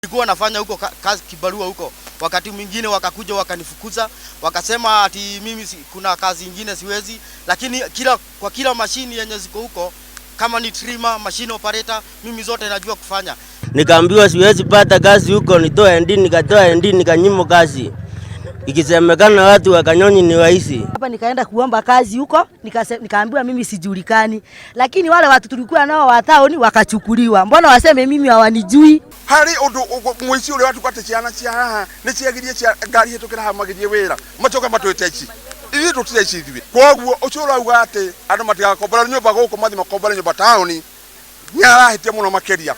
Nilikuwa nafanya huko kazi kibarua huko. Wakati mwingine wakakuja wakanifukuza, wakasema ati mimi kuna kazi nyingine siwezi, lakini kwa kila mashini yenye ziko huko kama ni trimmer, machine operator, mimi zote najua kufanya. Nikaambiwa siwezi pata kazi huko, nitoe ndini, nikatoa ndini, nikanyimo kazi. Ikisemekana watu wakanyonyi ni waisi. Hapa nikaenda kuomba kazi huko, nikaambiwa mimi sijulikani. Lakini wale watu tulikuwa nao wa town wakachukuliwa. Mbona waseme mimi hawanijui? Hari mwisi ule watu kwate ciana cia haha ni ciagirie cia ngari hitukira ha magirie wira macoka matweteci ithi tuteci thiwe koguo ucio urauga ati andu matigakombora nyumba guku mathi makombora nyumba town nyarahitie muno makeria.